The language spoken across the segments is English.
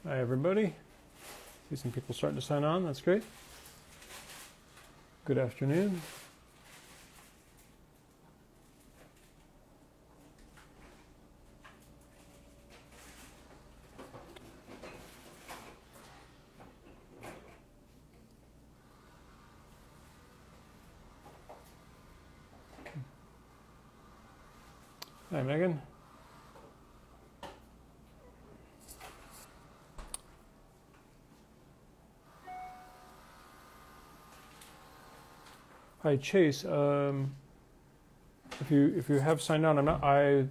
Hi, everybody. See some people starting to sign on. That's great. Good afternoon. Hi, Megan. Hi, Chase. If you have signed on, I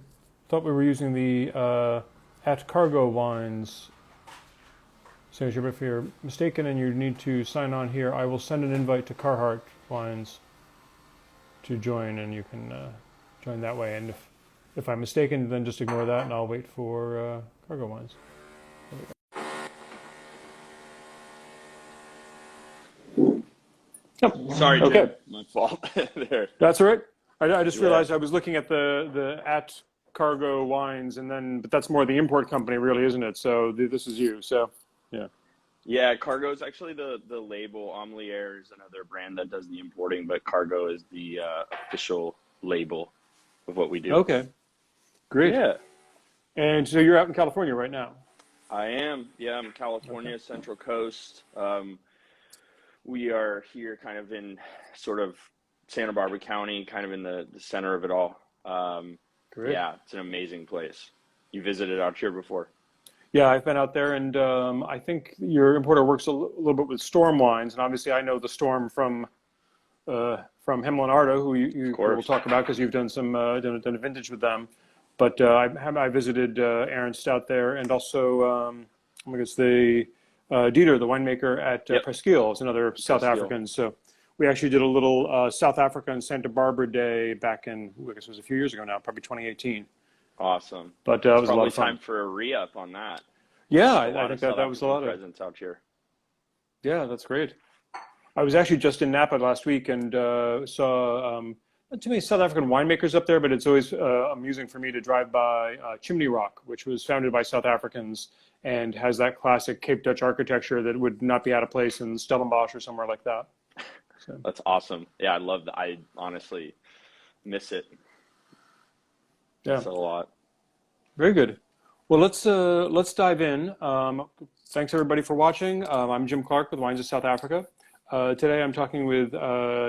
thought we were using the at Cargo Wines signature, but if you're mistaken and you need to sign on here, I will send an invite to Carhartt Wines to join, and you can join that way. And if I'm mistaken, then just ignore that, and I'll wait for Cargo Wines. Oh, sorry, Jim. Okay. My fault. There. That's all right. I just realized I was looking at the at Cargo Wines, but that's more the import company, really, isn't it? So this is you. So yeah. Yeah, Cargo is actually the label. Omlier is another brand that does the importing, but Cargo is the official label of what we do. Okay. Great. Yeah. And so you're out in California right now? I am. Yeah, I'm in California, okay. Central Coast. We are here kind of in sort of Santa Barbara County, kind of in the center of it all. Great. Yeah, it's an amazing place. You visited out here before? Yeah, I've been out there, and I think your importer works a little bit with Storm Wines, and obviously I know the Storm from Hemel Ardo, who you will talk about because you've done some done a vintage with them. But I visited Ernst out there, and also I guess the Dieter, the winemaker at Presqu'île, is another South African. So we actually did a little South Africa and Santa Barbara Day back in, I guess it was a few years ago now, probably 2018. Awesome. But it was a lot of fun. Probably time for a re-up on that. Yeah, I think that was a lot of presence out here. Yeah, that's great. I was actually just in Napa last week and saw not too many South African winemakers up there, but it's always amusing for me to drive by Chimney Rock, which was founded by South Africans and has that classic Cape Dutch architecture that would not be out of place in Stellenbosch or somewhere like that. So. That's awesome. Yeah, I love that. I honestly miss it. Yeah, miss it a lot. Very good. Well, let's dive in. Thanks everybody for watching. I'm Jim Clark with Wines of South Africa. Today I'm talking with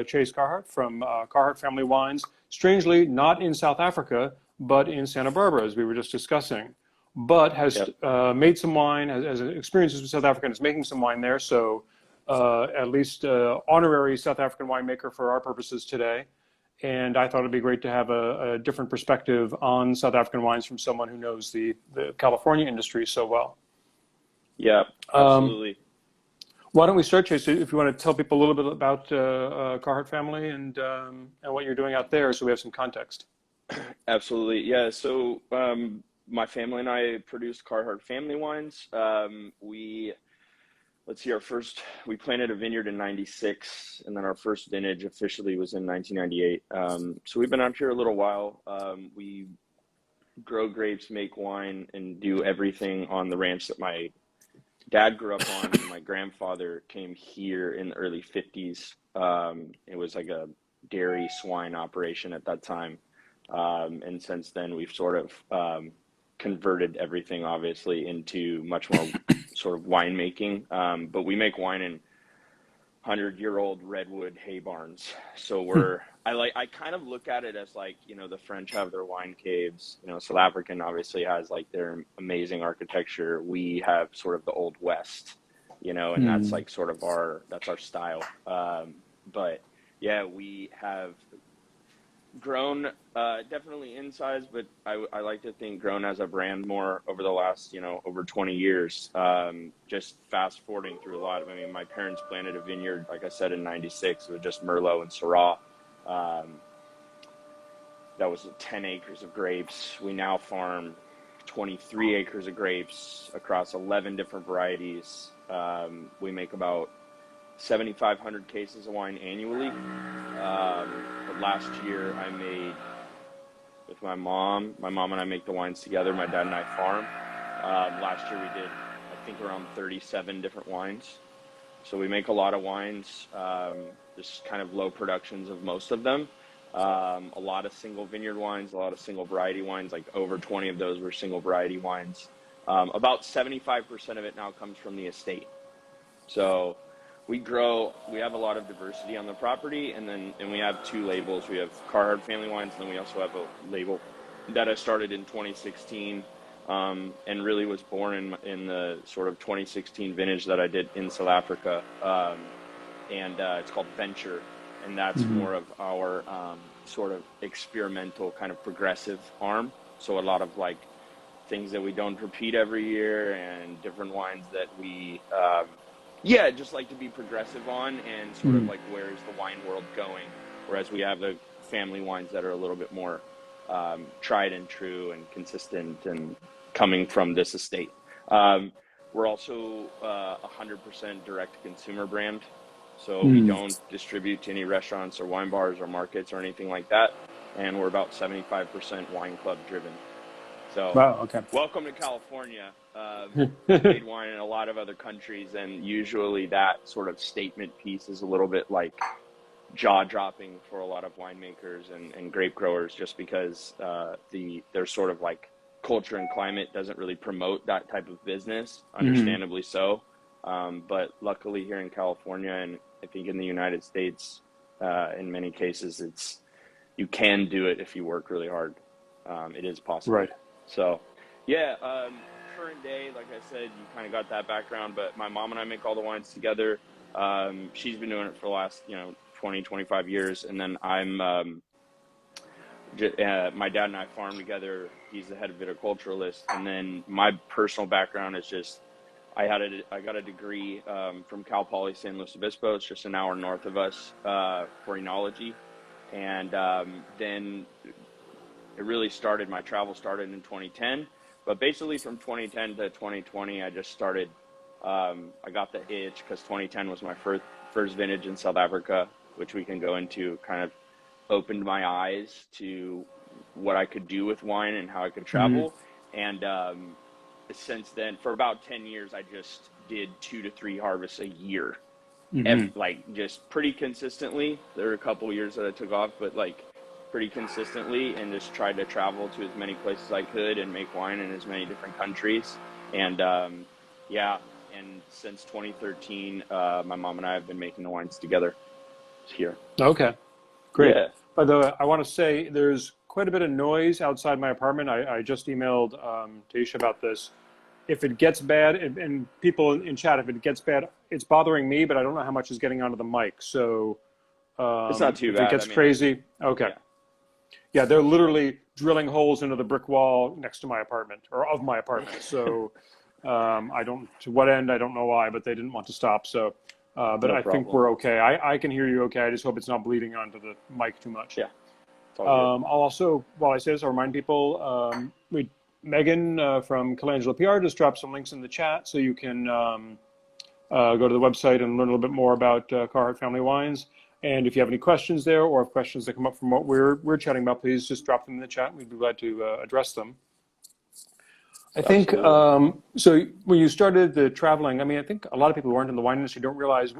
Chase Carhartt from Carhartt Family Wines. Strangely, not in South Africa, but in Santa Barbara, as we were just discussing. But has made some wine, has experiences with South Africa, and is making some wine there. So at least honorary South African winemaker for our purposes today. And I thought it'd be great to have a different perspective on South African wines from someone who knows the California industry so well. Yeah, absolutely. Why don't we start, Chase, if you want to tell people a little bit about Carhartt family and what you're doing out there so we have some context. Absolutely. Yeah, so my family and I produced Carhartt Family Wines. We planted a vineyard in 96, and then our first vintage officially was in 1998. So we've been out here a little while. We grow grapes, make wine, and do everything on the ranch that my dad grew up on. And my grandfather came here in the early 50s. It was like a dairy swine operation at that time. And since then, we've sort of converted everything, obviously, into much more sort of winemaking. But we make wine in 100-year-old redwood hay barns. So I kind of look at it as like, the French have their wine caves, South African obviously has like their amazing architecture. We have sort of the Old West, and that's like sort of that's our style. But yeah, we have grown definitely in size, but I like to think grown as a brand more over the last, over 20 years. Just fast forwarding through a lot of, my parents planted a vineyard, like I said, in 96 with just Merlot and Syrah. That was 10 acres of grapes. We now farm 23 acres of grapes across 11 different varieties. We make about 7,500 cases of wine annually. But last year I made, with my mom and I make the wines together. My dad and I farm. Last year we did think around 37 different wines. So we make a lot of wines, just kind of low productions of most of them. A lot of single vineyard wines, a lot of single variety wines, like over 20 of those were single variety wines. About 75% of it now comes from the estate. So we have a lot of diversity on the property, and we have two labels. We have Carhartt family wines, and then we also have a label that I started in 2016, and really was born in the sort of 2016 vintage that I did in South Africa. And it's called Venture, and that's more of our sort of experimental kind of progressive arm. So a lot of like things that we don't repeat every year, and different wines that we just like to be progressive on, and sort of like, where's the wine world going? Whereas we have the family wines that are a little bit more tried and true and consistent and coming from this estate. We're also 100% direct consumer brand. So we don't distribute to any restaurants or wine bars or markets or anything like that. And we're about 75% wine club driven. So Wow, okay. welcome to California. Made wine in a lot of other countries, and usually that sort of statement piece is a little bit like jaw-dropping for a lot of winemakers and grape growers, just because their sort of like culture and climate doesn't really promote that type of business, understandably so. But luckily here in California, and I think in the United States, in many cases, you can do it if you work really hard. It is possible. Right. So, yeah, current day, like I said, you kind of got that background, but my mom and I make all the wines together. She's been doing it for the last, 20, 25 years. And then my dad and I farm together. He's the head viticulturalist. And then my personal background is just, I got a degree from Cal Poly San Luis Obispo. It's just an hour north of us, for enology. And then it really started, my travel started in 2010. But basically from 2010 to 2020, I just started, I got the itch because 2010 was my first vintage in South Africa, which we can go into. Kind of opened my eyes to what I could do with wine and how I could travel. And since then, for about 10 years, I just did 2 to 3 harvests a year, like just pretty consistently. There were a couple of years that I took off, but like pretty consistently, and just tried to travel to as many places as I could and make wine in as many different countries. And and since 2013, my mom and I have been making the wines together here. Okay, great. Yeah. By the way, I want to say there's quite a bit of noise outside my apartment. I just emailed Taisha about this. If it gets bad, and people in chat, if it gets bad, it's bothering me, but I don't know how much is getting onto the mic. So It's not too bad. If it gets crazy, okay. Yeah, they're literally drilling holes into the brick wall next to my apartment, or of my apartment. So to what end, I don't know why, but they didn't want to stop. So, but No I problem. think we're okay. I can hear you okay. I just hope it's not bleeding onto the mic too much. Yeah. I'll also, while I say this, I'll remind people, Megan from Colangelo PR just dropped some links in the chat, so you can go to the website and learn a little bit more about Carhartt Family Wines. And if you have any questions there, or if questions that come up from what we're chatting about, please just drop them in the chat. We'd be glad to address them. I think, so when you started the traveling, I think a lot of people who aren't in the wine industry don't realize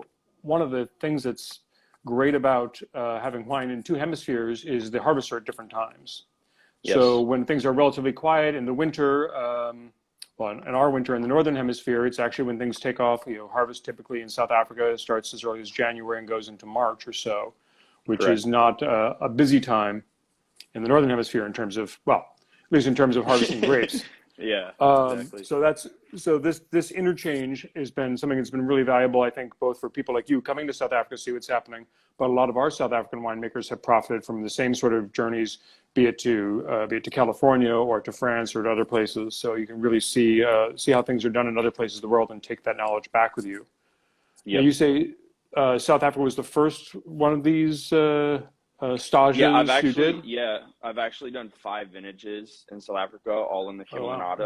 one of the things that's great about having wine in 2 hemispheres is the harvests are at different times. Yes. So when things are relatively quiet in the winter, in our winter in the Northern Hemisphere, it's actually when things take off. Harvest typically in South Africa starts as early as January and goes into March or so, which Correct. Is not a busy time in the Northern Hemisphere in terms of, at least in terms of harvesting grapes. Yeah, exactly. So this interchange has been something that's been really valuable, I think, both for people like you coming to South Africa to see what's happening, but a lot of our South African winemakers have profited from the same sort of journeys, be it to California or to France or to other places. So you can really see how things are done in other places of the world and take that knowledge back with you. Yep. Now you say South Africa was the first one of these stages you did? Yeah, I've actually done 5 vintages in South Africa, all in the Himalaya. Oh,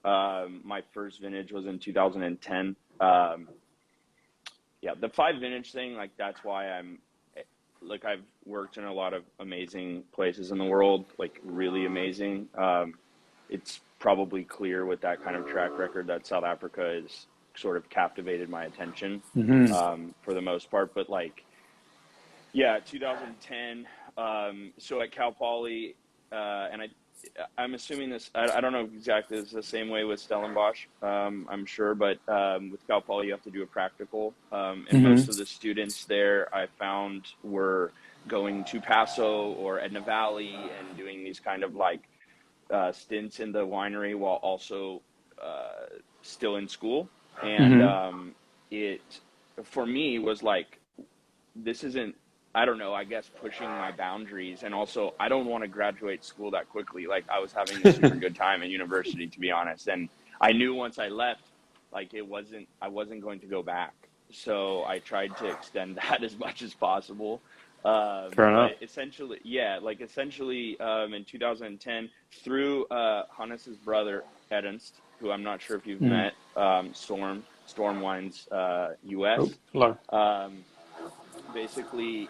wow. Okay. My first vintage was in 2010. The 5 vintage thing, that's why I've worked in a lot of amazing places in the world, really amazing. it's probably clear with that kind of track record that South Africa is sort of captivated my attention Hmm. for the most part. But like, yeah, 2010. So at Cal Poly, and I'm assuming this. I don't know exactly. It's the same way with Stellenbosch. I'm sure, but with Cal Poly, you have to do a practical, and Hmm. most of the students there I found were going to Paso or Edna Valley and doing these kind of like stints in the winery while also still in school. And Hmm. it, for me, was like, this isn't, I don't know, I guess pushing my boundaries. And also, I don't want to graduate school that quickly. Like, I was having a super good time at university, to be honest. And I knew once I left, like, I wasn't going to go back. So I tried to extend that as much as possible. Fair But enough. essentially, yeah, like essentially in 2010, through Hannes's brother, Ernst, who I'm not sure if you've Hmm. met, Storm Wines Oh, US. hello. Um, basically,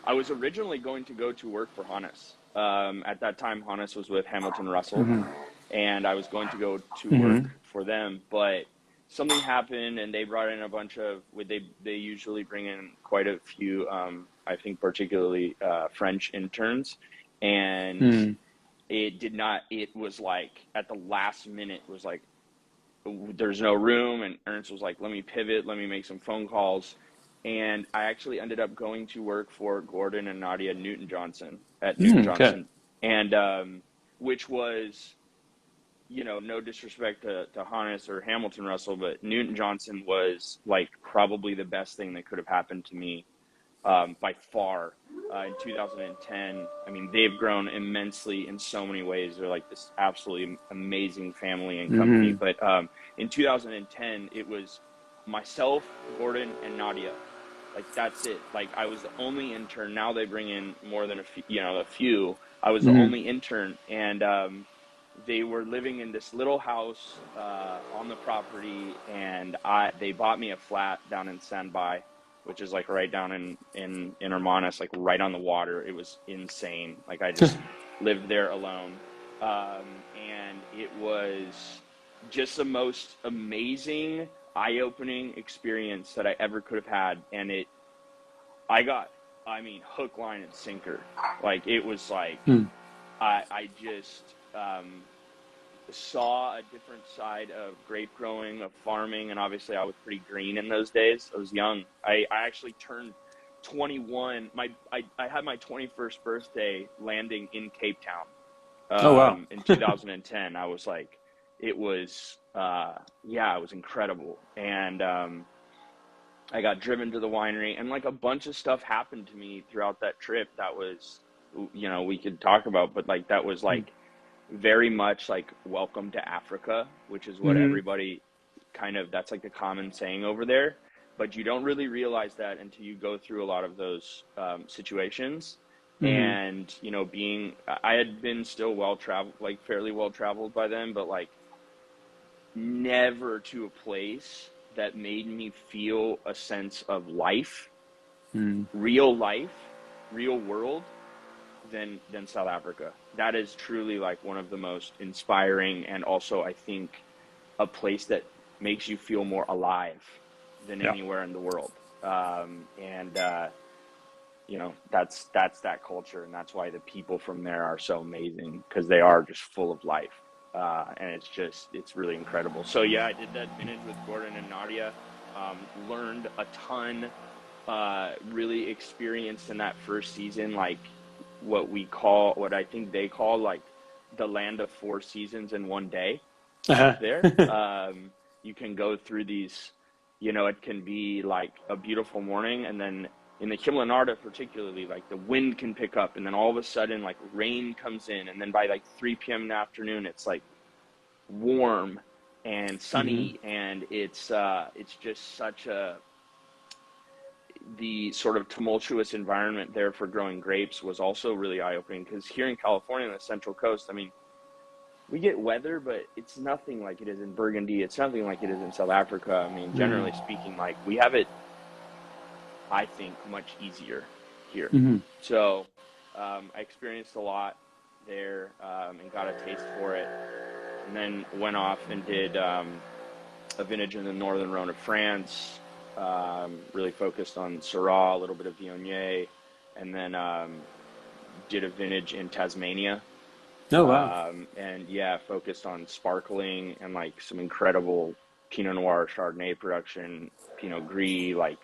I was originally going to go to work for Hannes. At that time, Hannes was with Hamilton Russell, Hmm. and I was going to go to Hmm. work for them, but something happened and they brought in a bunch of, they usually bring in quite a few, I think particularly French interns, and Hmm. it was like at the last minute was like, there's no room, and Ernst was like, let me pivot, let me make some phone calls. And I actually ended up going to work for Gordon and Nadia Newton Johnson at Newton Okay. Johnson, and which was, no disrespect to Hannes or Hamilton Russell, but Newton Johnson was like probably the best thing that could have happened to me by far. In 2010, I mean, they've grown immensely in so many ways. They're like this absolutely amazing family and company. Hmm. But in 2010, it was myself, Gordon, and Nadia. Like, that's it. Like, I was the only intern. Now they bring in more than a few. I was the Hmm. only intern, and they were living in this little house on the property, and they bought me a flat down in Sandby, which is like right down in Hermanus, like right on the water. It was insane. Like, I just lived there alone, and it was just the most amazing, eye-opening experience that I ever could have had. And I got, I mean, hook, line, and sinker. Like, it was like, Hmm. I just saw a different side of grape growing, of farming, and obviously I was pretty green in those days. I was young. I actually turned 21. I had my 21st birthday landing in Cape Town Oh, wow. in 2010. I was like, it was, yeah, it was incredible. And I got driven to the winery, and like a bunch of stuff happened to me throughout that trip that was, we could talk about, but like that was like very much like welcome to Africa, which is what Hmm. everybody kind of, that's like the common saying over there. But you don't really realize that until you go through a lot of those situations. Hmm. And, I had been still well traveled, like fairly well traveled by then, but like never to a place that made me feel a sense of Hmm. life, real world, than South Africa. That is truly like one of the most inspiring, and also I think a place that makes you feel more alive than Yeah. anywhere in the world. And that's that culture, and that's why the people from there are so amazing, because they are just full of life. And it's really incredible. So yeah, I did that vintage with Gordon and Nadia. Learned a ton. Really experienced in that first season, like what I think they call like the land of four seasons in one day up Uh-huh. there. You can go through these, it can be like a beautiful morning, and then in the Kimlanarda particularly, like the wind can pick up, and then all of a sudden like rain comes in, and then by like 3 p.m. in the afternoon, it's like warm and Hmm. sunny, and it's just such the sort of tumultuous environment there for growing grapes was also really eye-opening, because here in California on the Central Coast, I mean, we get weather, but it's nothing like it is in Burgundy. It's nothing like it is in South Africa. I mean, generally speaking, like we have it, I think, much easier here. Hmm. So I experienced a lot there and got a taste for it, and then went off and did a vintage in the northern Rhone of France, really focused on Syrah, a little bit of Viognier, and then did a vintage in Tasmania. Oh, wow. And yeah, focused on sparkling and like some incredible Pinot Noir, Chardonnay production, Pinot Gris, like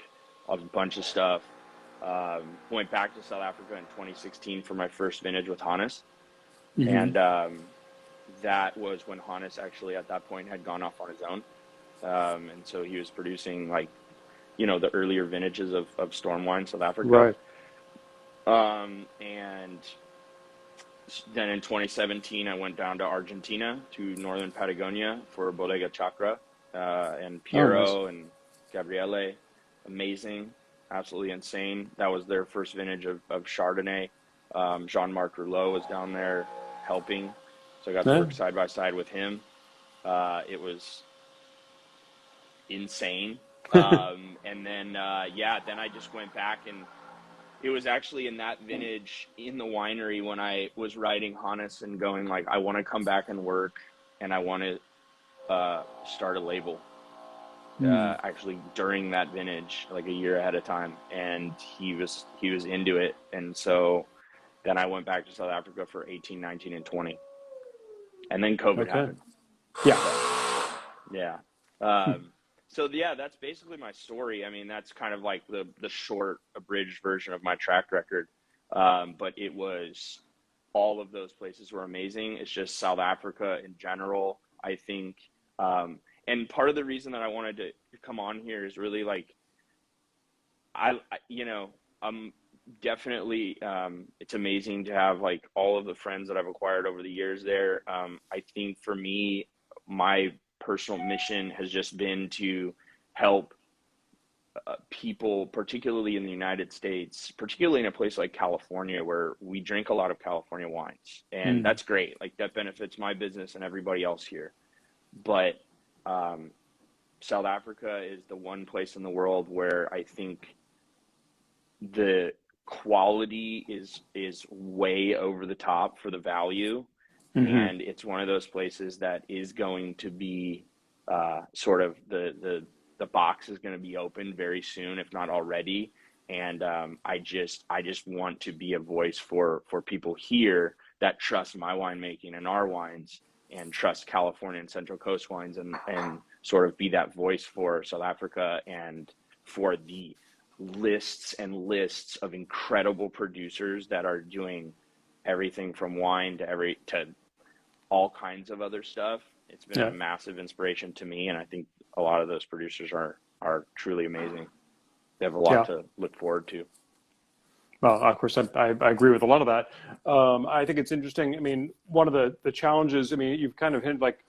a bunch of stuff. Went back to South Africa in 2016 for my first vintage with Hannes. Hmm. And that was when Hannes actually at that point had gone off on his own. And so he was producing like, the earlier vintages of Storm Wine South Africa. Right. And then in 2017, I went down to Argentina to northern Patagonia for Bodega Chacra and Oh, nice. Piero and Gabriele. Amazing, absolutely insane. That was their first vintage of Chardonnay. Jean-Marc Rouleau was down there helping, so I got to Yeah. work side by side with him. It was insane. And then, then I just went back, and it was actually in that vintage in the winery when I was writing Hannes and going like, I want to come back and work, and I want to start a label. Actually during that vintage, like a year ahead of time, and he was into it, and so then I went back to South Africa for 18, 19, and 20, and then COVID Okay. happened. Yeah. So yeah. So yeah, that's basically my story. I mean, that's kind of like the short, abridged version of my track record. But it was, all of those places were amazing. It's just South Africa in general, I think. And part of the reason that I wanted to come on here is really like, I'm definitely, it's amazing to have like all of the friends that I've acquired over the years there. I think for me, my personal mission has just been to help people, particularly in the United States, particularly in a place like California, where we drink a lot of California wines, and that's great. Like that benefits my business and everybody else here. But South Africa is the one place in the world where I think the quality is way over the top for the value. And it's one of those places that is going to be sort of the box is going to be open very soon, if not already. And I just want to be a voice for people here that trust my winemaking and our wines, and trust California and Central Coast wines, and sort of be that voice for South Africa and for the lists and lists of incredible producers that are doing everything from wine to all kinds of other stuff. It's been a massive inspiration to me, and I think a lot of those producers are truly amazing. They have a lot to look forward to. Well, of course, I agree with a lot of that. I think it's interesting. I mean, one of the challenges, I mean, you've kind of hinted like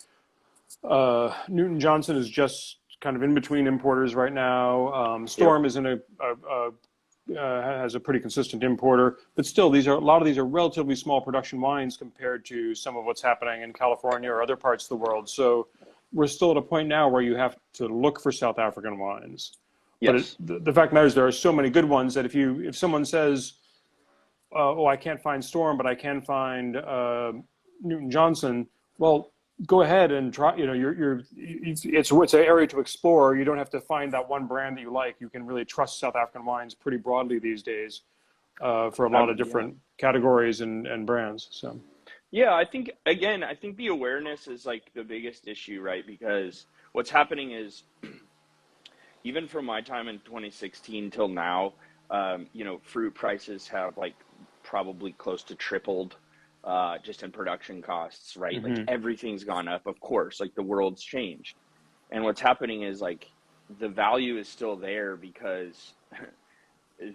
Newton Johnson is just kind of in between importers right now. Storm is in has a pretty consistent importer, but still, a lot of these are relatively small production wines compared to some of what's happening in California or other parts of the world. So we're still at a point now where you have to look for South African wines. Yes. But the fact matters, there are so many good ones that if someone says, "Oh, I can't find Storm, but I can find Newton Johnson," well, go ahead and try. It's an area to explore. You don't have to find that one brand that you like. You can really trust South African wines pretty broadly these days for a lot of different categories and brands. So. Yeah, I think the awareness is like the biggest issue, right? Because what's happening is, even from my time in 2016 till now, fruit prices have like probably close to tripled just in production costs, right? Like everything's gone up, of course, like the world's changed. And what's happening is like the value is still there because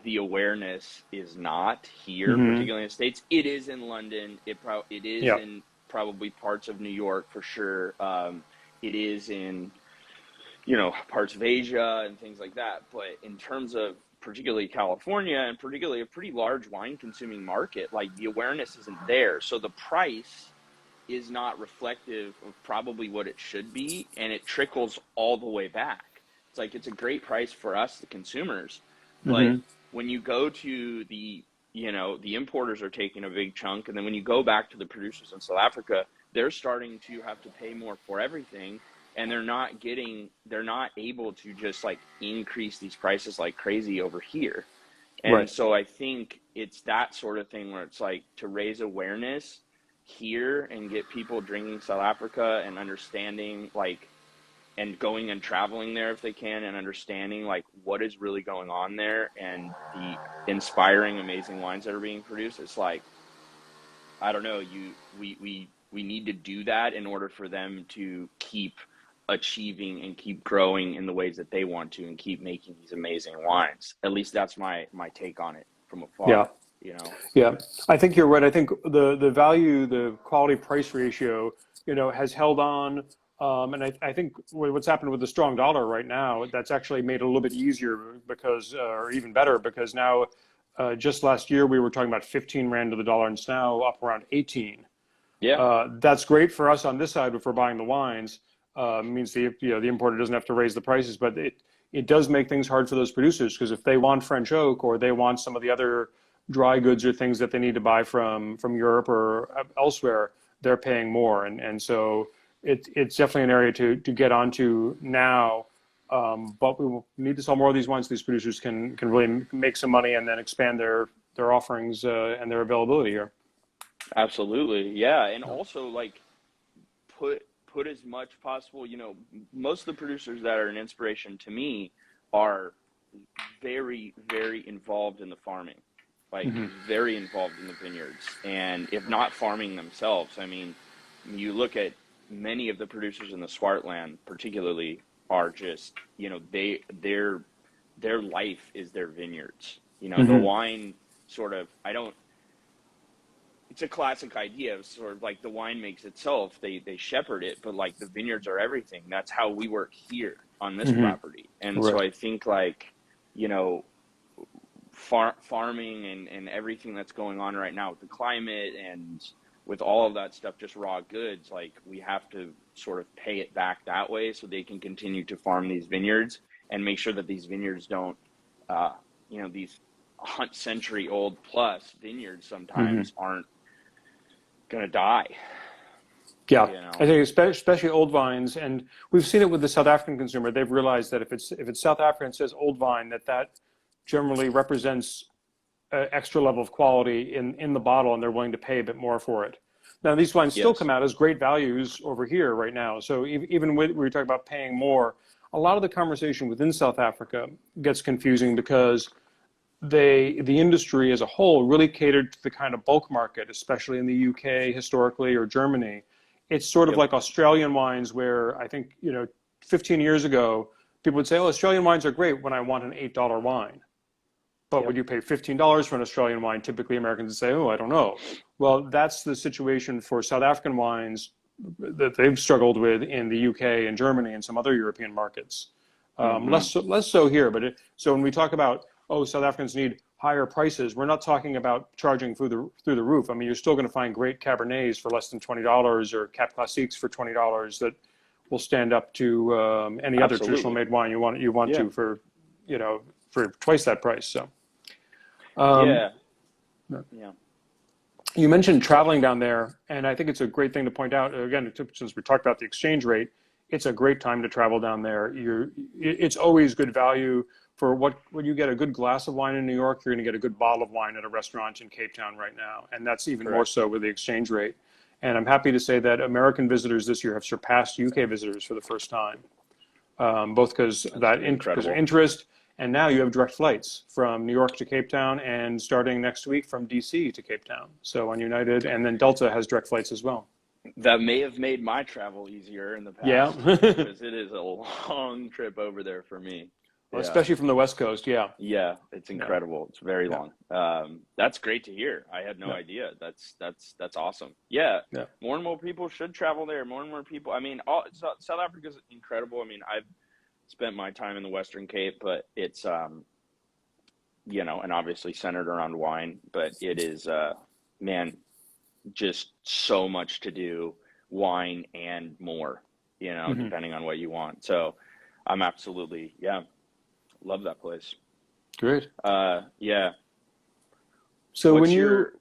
the awareness is not here, particularly in the States. It is in London. It is in probably parts of New York for sure. It is in parts of Asia and things like that. But in terms of particularly California, and particularly a pretty large wine consuming market, like the awareness isn't there. So the price is not reflective of probably what it should be, and it trickles all the way back. It's like, it's a great price for us, the consumers, but when you go to the you know, the importers are taking a big chunk. And then when you go back to the producers in South Africa, they're starting to have to pay more for everything. And they're not able to just like increase these prices like crazy over here. And Right. so I think it's that sort of thing where it's like to raise awareness here and get people drinking South Africa and understanding like, and going and traveling there if they can and understanding like what is really going on there and the inspiring, amazing wines that are being produced. It's like, I don't know, we need to do that in order for them to keep achieving and keep growing in the ways that they want to and keep making these amazing wines. At least that's my take on it from Yeah. afar, you know. Yeah. I think you're right. I think the value, the quality price ratio, has held on. And I think what's happened with the strong dollar right now, that's actually made it a little bit easier because, or even better, because now, just last year we were talking about 15 Rand to the dollar, and it's now up around 18. Yeah. That's great for us on this side if we're buying the wines. Means the importer doesn't have to raise the prices, but it does make things hard for those producers, because if they want French oak or they want some of the other dry goods or things that they need to buy from Europe or elsewhere, they're paying more, and so it's definitely an area to get onto now. But we will need to sell more of these wines so these producers can really make some money and then expand their offerings and their availability here. Absolutely. Yeah. And also like put as much possible, you know, most of the producers that are an inspiration to me are very, very involved in the farming, like Hmm. very involved in the vineyards. And if not farming themselves, I mean, you look at many of the producers in the Swartland, particularly, are just, you know, their life is their vineyards. You know, the Hmm. wine sort of, it's a classic idea of sort of like the wine makes itself. They shepherd it, but like the vineyards are everything. That's how we work here on this Hmm. property. And so Right. I think like, you know, farming and everything that's going on right now with the climate and with all of that stuff, just raw goods, like we have to sort of pay it back that way so they can continue to farm these vineyards and make sure that these vineyards don't, you know, these century old plus vineyards Hmm. sometimes aren't going to die, Yeah, you I know? think especially old vines, and we've seen it with the South African consumer. They've realized that if it's South African and says old vine, that generally represents an extra level of quality in the bottle, and they're willing to pay a bit more for it. Now, these wines still come Yes. out as great values over here right now. So even when we talk about paying more, a lot of the conversation within South Africa gets confusing because the industry as a whole really catered to the kind of bulk market, especially in the UK historically or Germany. It's sort of Yep. like Australian wines, where I think 15 years ago people would say, "Oh, Australian wines are great when I want an $8 wine." But Yep. would you pay $15 for an Australian wine? Typically, Americans would say, "Oh, I don't know." Well, that's the situation for South African wines that they've struggled with in the UK and Germany and some other European markets. Mm-hmm. Less so here, but so when we talk about, oh, South Africans need higher prices, we're not talking about charging through the roof. I mean, you're still going to find great Cabernets for less than $20 or Cap Classiques for $20 that will stand up to any other traditional Absolutely. made wine you want Yeah. to for twice that price. So. Um, Yeah. Yeah. you mentioned So, traveling down there, and I think it's a great thing to point out. Again, since we talked about the exchange rate, it's a great time to travel down there. It's always good value for what when you get a good glass of wine in New York, you're going to get a good bottle of wine at a restaurant in Cape Town right now, and that's even more correct. so with the exchange rate. And I'm happy to say that American visitors this year have surpassed UK visitors for the first time, both because That's because of incredible. interest, and now you have direct flights from New York to Cape Town, and starting next week from DC to Cape Town. So on United, and then Delta has direct flights as well. That may have made my travel easier in the Yeah, past well, because it is a long trip over there for me. Yeah. especially from the West Coast. Yeah, Yeah, it's yeah, incredible. It's very yeah, long. That's great to hear. I had no yeah, idea. That's awesome. Yeah, yeah. more and more people should travel there. More and more people. I mean, South Africa's incredible. I mean, I've spent my time in the Western Cape, but it's you know, and obviously centered around wine, but it is man, just so much to do, wine and more, you know, Hmm. depending on what you want. So I'm absolutely, yeah, love that place. Great. Yeah. So when What's you, your,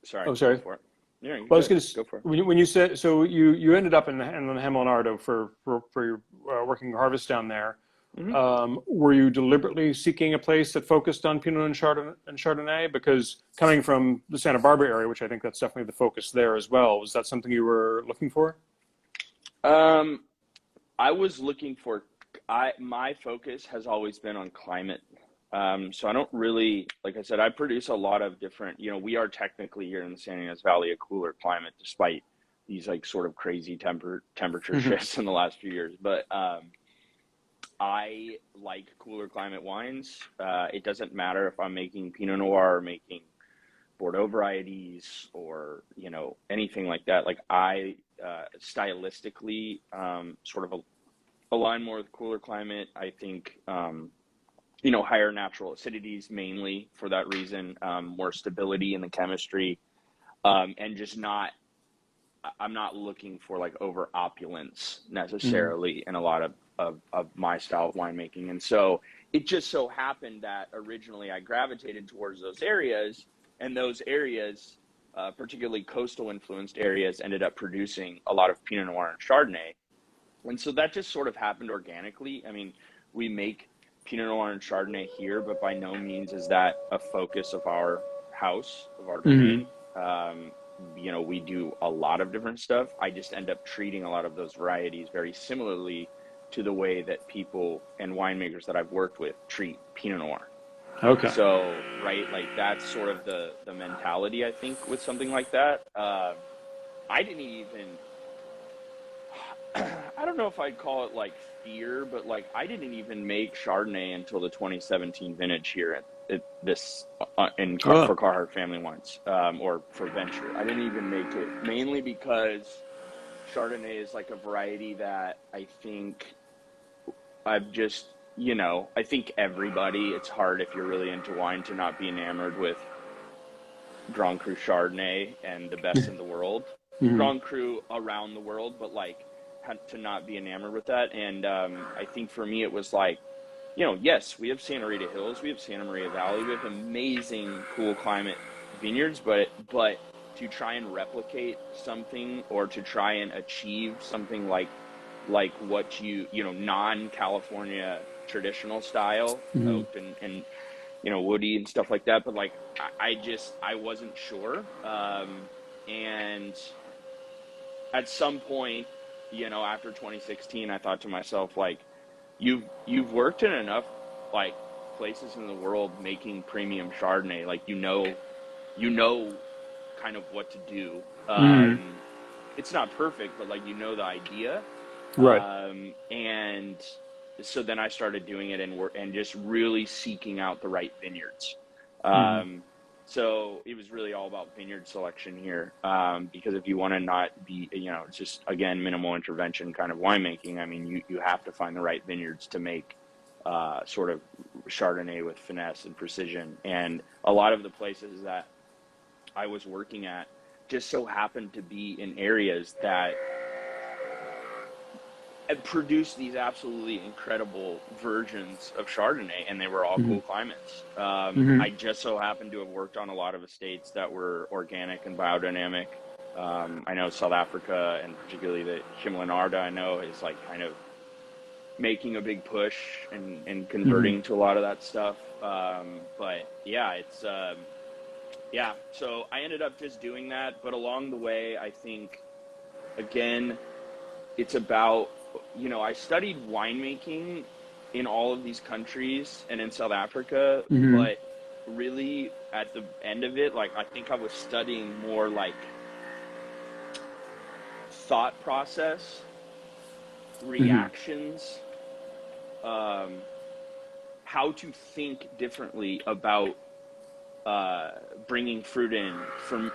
sorry, oh, go sorry. for it. Yeah, you're Well, I was good. going to, Go for it. when you said, so you ended up in Hamilton for your working harvest down there. Hmm. Were you deliberately seeking a place that focused on Pinot and Chardonnay? Because coming from the Santa Barbara area, which I think that's definitely the focus there as well, was that something you were looking for? Um, I was looking for, my focus has always been on climate. So I don't really, like I said, I produce a lot of different, we are technically here in the San Ynez Valley a cooler climate despite these like sort of crazy temperature Hmm. shifts in the last few years. But I like cooler climate wines. It doesn't matter if I'm making Pinot Noir or making Bordeaux varieties or, anything like that. Like I stylistically sort of align more with cooler climate. I think, higher natural acidities mainly for that reason, more stability in the chemistry, and just not, I'm not looking for like over opulence Hmm. necessarily in a lot of my style of winemaking. And so it just so happened that originally I gravitated towards those areas, and those areas, particularly coastal influenced areas, ended up producing a lot of Pinot Noir and Chardonnay. And so that just sort of happened organically. I mean, we make Pinot Noir and Chardonnay here, but by no means is that a focus of our house, of our Hmm. domain. Um, we do a lot of different stuff. I just end up treating a lot of those varieties very similarly to the way that people and winemakers that I've worked with treat Pinot Noir. Okay. So, right, like that's sort of the mentality I think with something like that. I didn't even I don't know if I'd call it like fear, but like I didn't even make Chardonnay until the 2017 vintage here at this Oh. for Carhartt Family Wines, or for Venture. I didn't even make it mainly because Chardonnay is like a variety that I think I've just, I think everybody, it's hard if you're really into wine to not be enamored with Grand Cru Chardonnay and the best in the world. Hmm. Grand Cru around the world, but like to not be enamored with that. And I think for me, it was like, yes, we have Santa Rita Hills, we have Santa Maria Valley, we have amazing cool climate vineyards, but to try and replicate something or to try and achieve something like what non-California traditional style Hmm. oaked and woody and stuff like that. But like, I wasn't sure. And at some point, after 2016, I thought to myself, like, you've worked in enough like places in the world making premium Chardonnay, like, kind of what to do. Hmm. It's not perfect, but like, the idea. Right. And so then I started doing it and just really seeking out the right vineyards. Hmm. Um, so it was really all about vineyard selection here, because if you want to not be, it's just again minimal intervention kind of winemaking. I mean, you have to find the right vineyards to make sort of Chardonnay with finesse and precision. And a lot of the places that I was working at just so happened to be in areas that produced these absolutely incredible versions of Chardonnay, and they were all Hmm. cool climates. Hmm. I just so happened to have worked on a lot of estates that were organic and biodynamic. I know South Africa, and particularly the Himalaya, I know is like kind of making a big push and Hmm. converting to a lot of that stuff. But yeah, yeah. So I ended up just doing that, but along the way, I think again, it's about, I studied winemaking in all of these countries and in South Africa, Hmm. but really at the end of it, like I think I was studying more like thought process, Hmm. reactions, um, how to think differently about bringing fruit in,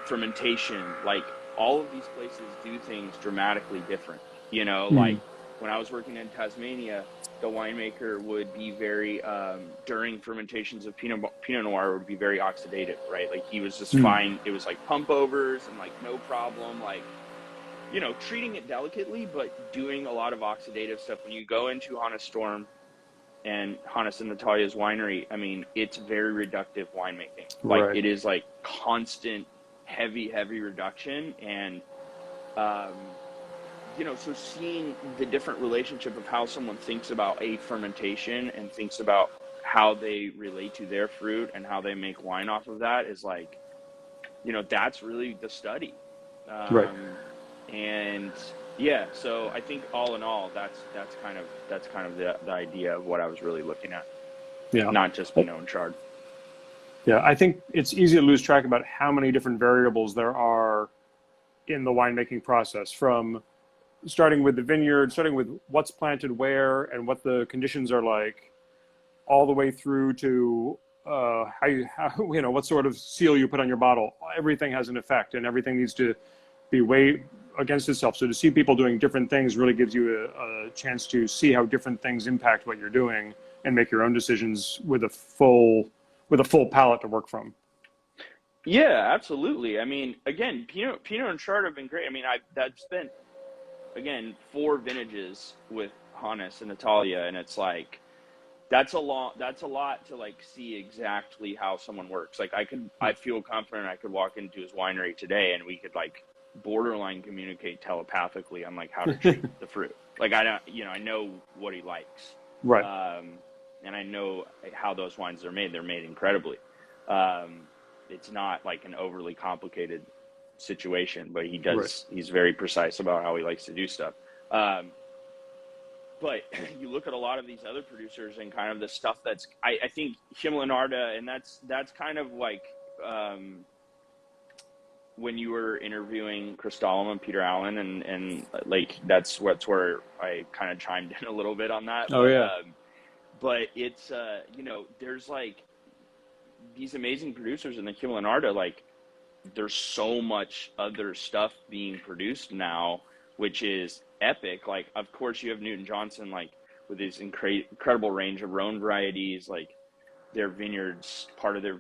fermentation. Like all of these places do things dramatically different. Hmm. Like when I was working in Tasmania, the winemaker would be very during fermentations of Pinot Noir would be very oxidative, right? Like he was just Hmm. fine. It was like pump overs and like no problem, like treating it delicately, but doing a lot of oxidative stuff. When you go into on a storm and Hannes and Natalia's winery, I mean, it's very reductive winemaking. Like Right. it is like constant, heavy reduction. And, so seeing the different relationship of how someone thinks about a fermentation and thinks about how they relate to their fruit and how they make wine off of that is like, that's really the study. Right. And yeah, so I think all in all, that's kind of the idea of what I was really looking at, Yeah. not just Pinot and Chard. Yeah. I think it's easy to lose track about how many different variables there are in the winemaking process, from starting with the vineyard, starting with what's planted where and what the conditions are like, all the way through to what sort of seal you put on your bottle. Everything has an effect, and everything needs to be weighed against itself. So to see people doing different things really gives you a chance to see how different things impact what you're doing and make your own decisions with a full palette to work from. Yeah, absolutely. I mean, again, Pinot and Chard have been great. I mean, I've spent, again, 4 vintages with Hannes and Natalia, and it's like that's a lot to like see exactly how someone works. Like I feel confident I could walk into his winery today and we could like borderline communicate telepathically on like how to treat the fruit. Like I know what he likes. Right. And I know how those wines are made. They're made incredibly. It's not like an overly complicated situation, but he's very precise about how he likes to do stuff. But you look at a lot of these other producers and kind of the stuff that's, I think Himmel and Arda, and that's kind of like when you were interviewing Chris Dahlem and Peter Allen, and like that's where I kind of chimed in a little bit on that. Oh, yeah. But it's there's like these amazing producers in the Himmel and Arda, like there's so much other stuff being produced now, which is epic. Like, of course, you have Newton Johnson, like with his incredible range of Rhone varieties. Like their vineyards,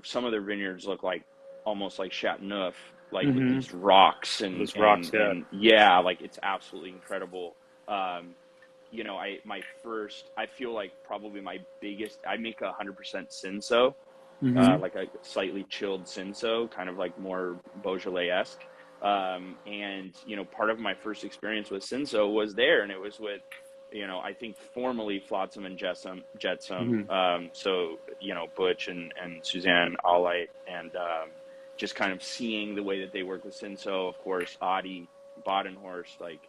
some of their vineyards look like almost like Chateauneuf, like with these rocks and yeah, like it's absolutely incredible. I feel like probably my biggest, I make 100% Cinsault, like a slightly chilled Cinsault, kind of like more Beaujolais-esque. And part of my first experience with Cinsault was there, and it was with, I think formerly Flotsam and Jetsam. So, Butch and Suzanne Allite, and just kind of seeing the way that they work with Cinsault, of course, Adi, Badenhorst, like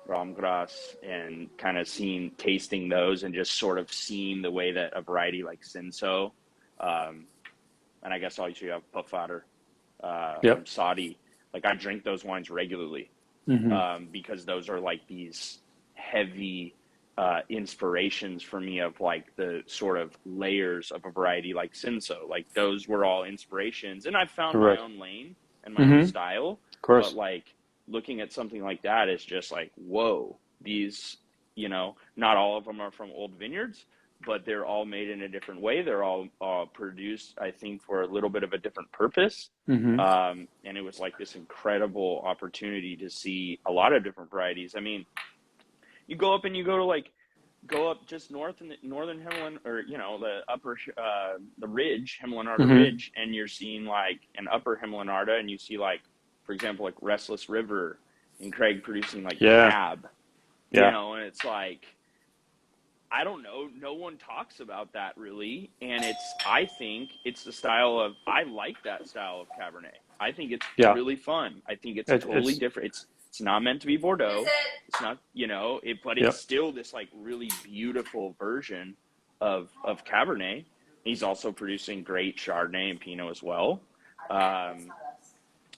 Ramgras, and kind of tasting those and just sort of seeing the way that a variety like Cinsault, and I guess also you have Puffadder from Saudi. Like I drink those wines regularly because those are like these heavy inspirations for me of like the sort of layers of a variety like Cinsault. Like those were all inspirations, and I found my own lane and my own style. Of course. But like looking at something like that is just like, whoa, these, not all of them are from old vineyards, but they're all made in a different way. They're all produced, I think, for a little bit of a different purpose. And it was like this incredible opportunity to see a lot of different varieties. I mean, you go up just north in the northern Himmelin, or, the upper, the ridge, Himmelin Arda Ridge, and you're seeing like an upper Himmelin Arda, and you see like, for example, like Restless River and Craig producing like Cab, and it's like, I don't know. No one talks about that really. And I think it's the style of, I like that style of Cabernet. I think it's really fun. I think it's totally different. It's not meant to be Bordeaux. It's not, but it's still this like really beautiful version of Cabernet. He's also producing great Chardonnay and Pinot as well.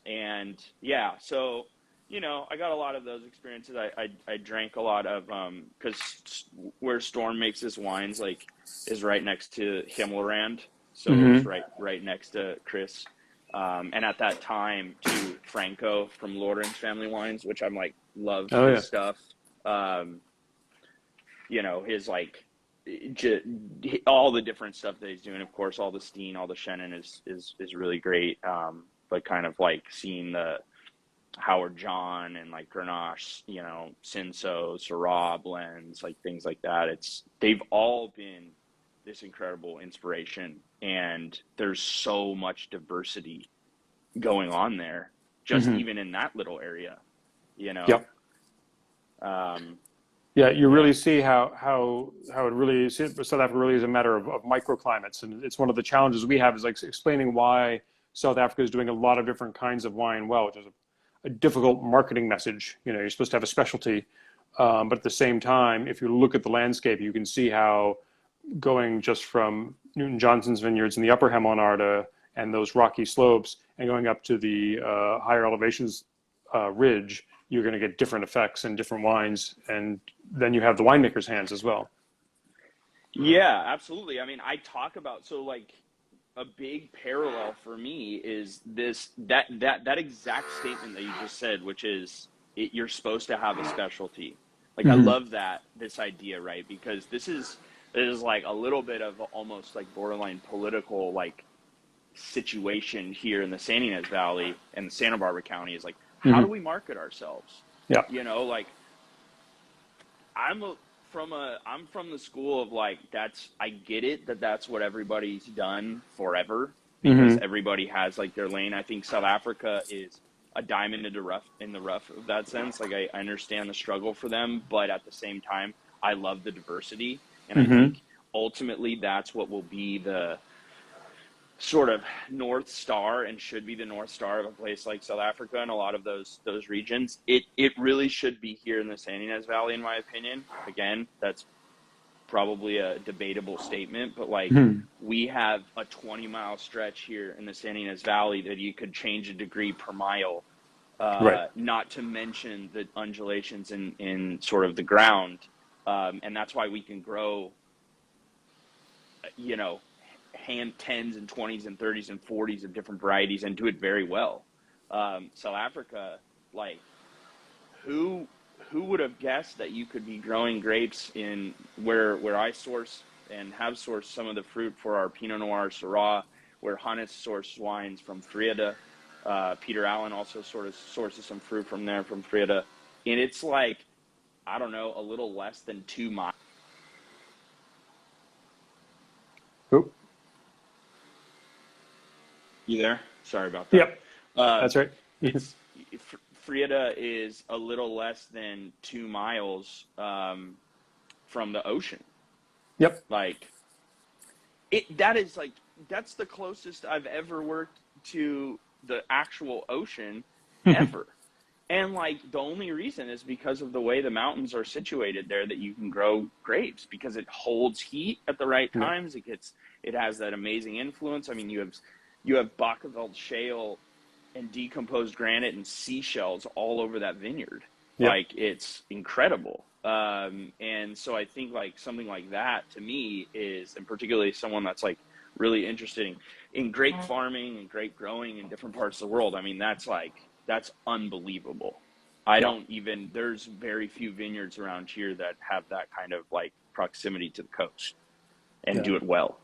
And yeah, so, I got a lot of those experiences. I drank a lot of, because where Storm makes his wines, like, is right next to Himmelrand. So it's right next to Chris. And at that time, to Franco from Lawrence Family Wines, which I'm like, love his stuff. His like, all the different stuff that he's doing. Of course, all the Steen, all the Shannon is really great. But kind of like seeing the Howard John and like Grenache, Cinsault, Syrah blends, like things like that. They've all been this incredible inspiration, and there's so much diversity going on there, just even in that little area, you know. Yep. Yeah, you really see how it really South Africa really is a matter of microclimates, and it's one of the challenges we have is like explaining why South Africa is doing a lot of different kinds of wine well, which is a difficult marketing message. You know, you're supposed to have a specialty, but at the same time, if you look at the landscape, you can see how going just from Newton Johnson's vineyards in the upper Hemelanarda and those rocky slopes and going up to the higher elevations ridge, you're going to get different effects and different wines, and then you have the winemaker's hands as well. Yeah, absolutely. I mean, I talk about, so like a big parallel for me is that exact statement that you just said, which is you're supposed to have a specialty. Like I love this idea, right? Because this is like a little bit of almost like borderline political like situation here in the San Ynez Valley and Santa Barbara County is like, how do we market ourselves? Yeah. You know, like I'm from the school of like, I get it that's what everybody's done forever because everybody has like their lane. I think South Africa is a diamond in the rough of that sense. Like I understand the struggle for them, but at the same time, I love the diversity. And I think ultimately that's what will be the sort of North Star and should be the North Star of a place like South Africa and a lot of those regions. It really should be here in the San Ynez Valley, in my opinion. Again, that's probably a debatable statement, but like we have a 20-mile stretch here in the San Ynez Valley that you could change a degree per mile. Not to mention the undulations in sort of the ground. And that's why we can grow, you know, hand 10s and 20s and 30s and 40s of different varieties and do it very well. South Africa, like who would have guessed that you could be growing grapes in where I source and have sourced some of the fruit for our Pinot Noir Syrah, where Hannes sources wines from Frieda. Peter Allen also sort of sources some fruit from there from Frieda. And it's like, I don't know, a little less than 2 miles. Oop. You there? Sorry about that. Yep. That's right. Frieda is a little less than 2 miles from the ocean. Yep. Like that's the closest I've ever worked to the actual ocean ever. And like the only reason is because of the way the mountains are situated there that you can grow grapes, because it holds heat at the right times. It has that amazing influence. I mean, you have Bakkeveld shale and decomposed granite and seashells all over that vineyard. Yep. Like it's incredible. And so I think like something like that to me is, and particularly someone that's like really interested in grape farming and grape growing in different parts of the world. I mean, that's unbelievable. There's very few vineyards around here that have that kind of like proximity to the coast and do it well.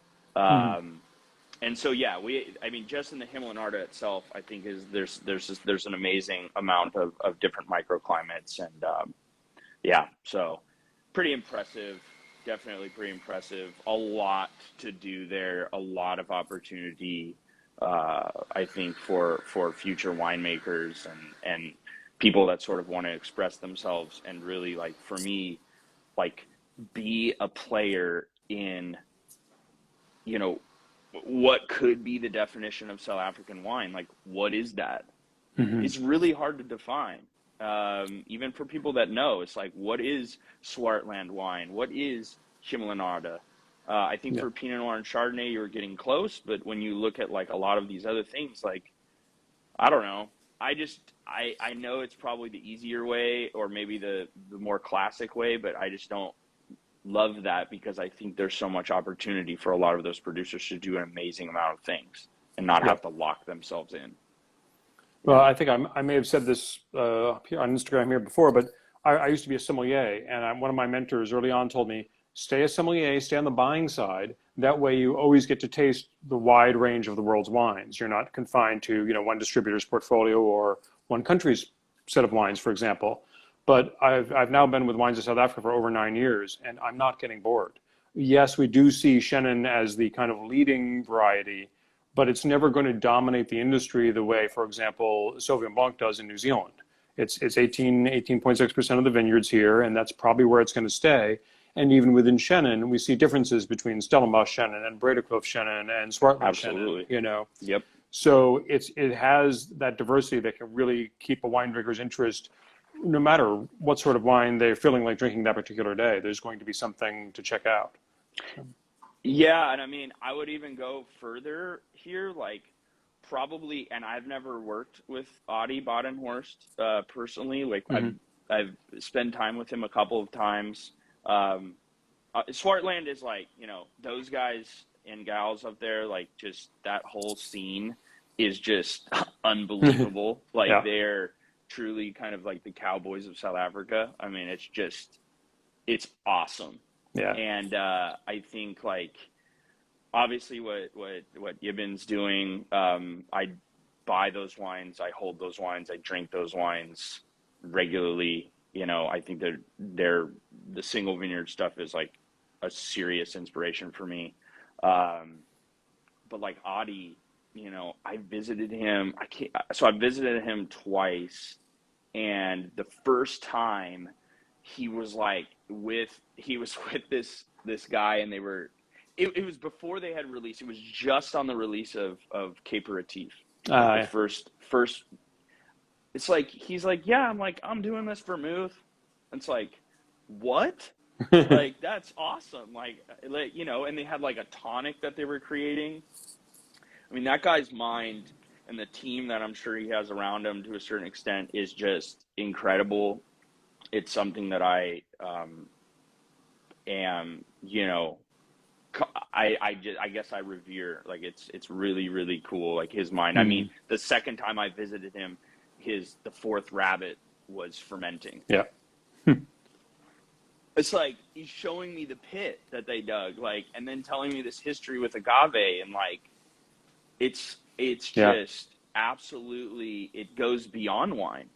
And so, yeah, just in the Hemelanarda itself, I think there's an amazing amount of different microclimates, and so pretty impressive, definitely pretty impressive. A lot to do there, a lot of opportunity, I think for future winemakers and people that sort of want to express themselves and really, like, for me, like, be a player in, you know, what could be the definition of South African wine. Like, what is that? It's really hard to define. Even for people that know, it's like, what is Swartland wine? What is Hemelanarda? I think for Pinot Noir and Chardonnay, you're getting close, but when you look at like a lot of these other things, like, I don't know. I know it's probably the easier way or maybe the more classic way, but I just don't love that, because I think there's so much opportunity for a lot of those producers to do an amazing amount of things and not have to lock themselves in. Well, I think I may have said this on Instagram here before, but I used to be a sommelier, and one of my mentors early on told me, stay a sommelier, stay on the buying side. That way you always get to taste the wide range of the world's wines. You're not confined to, one distributor's portfolio or one country's set of wines, for example. But I've now been with Wines of South Africa for over 9 years, and I'm not getting bored. yes, we do see Chenin as the kind of leading variety, but it's never going to dominate the industry the way, for example, Sauvignon Blanc does in New Zealand. It's 18.6% of the vineyards here, and that's probably where it's going to stay. And even within Chenin, we see differences between Stellenbosch Chenin and Bredekloof Chenin and Swartland Chenin, Absolutely. Yep. So it has that diversity that can really keep a wine drinker's interest no matter what sort of wine they're feeling like drinking that particular day. There's going to be something to check out. Yeah, and I mean, I would even go further here, like probably, and I've never worked with Audie Badenhorst personally. Like I've spent time with him a couple of times. Swartland is like, those guys and gals up there, like just that whole scene is just unbelievable. Like they're truly kind of like the cowboys of South Africa. I mean, it's awesome. Yeah. And I think like obviously what Gibbon's doing, I buy those wines, I hold those wines, I drink those wines regularly. I think that the single vineyard stuff is like a serious inspiration for me. But like Audie, I visited him. I visited him twice, and the first time he was with this guy, and it was before they had released. It was just on the release of Caperatif. The first. It's like he's like, yeah, I'm doing this vermouth. It's like, what? Like that's awesome. Like and they had like a tonic that they were creating. I mean, that guy's mind and the team that I'm sure he has around him to a certain extent is just incredible. It's something that I am, I guess I revere. Like it's really, really cool. Like his mind. I mean, the second time I visited him, the fourth rabbit was fermenting. Yeah. It's like he's showing me the pit that they dug, and then telling me this history with agave, and it's just absolutely, it goes beyond wine.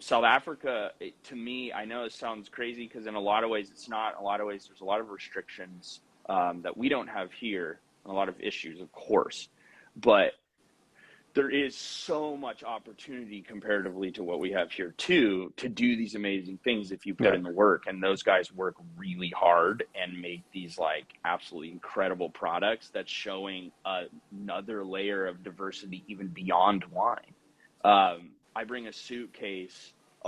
South Africa, to me, I know it sounds crazy because in a lot of ways it's not. In a lot of ways, there's a lot of restrictions that we don't have here, and a lot of issues, of course, but there is so much opportunity comparatively to what we have here too, to do these amazing things if you put in the work. And those guys work really hard and make these absolutely incredible products that's showing another layer of diversity even beyond wine. I bring a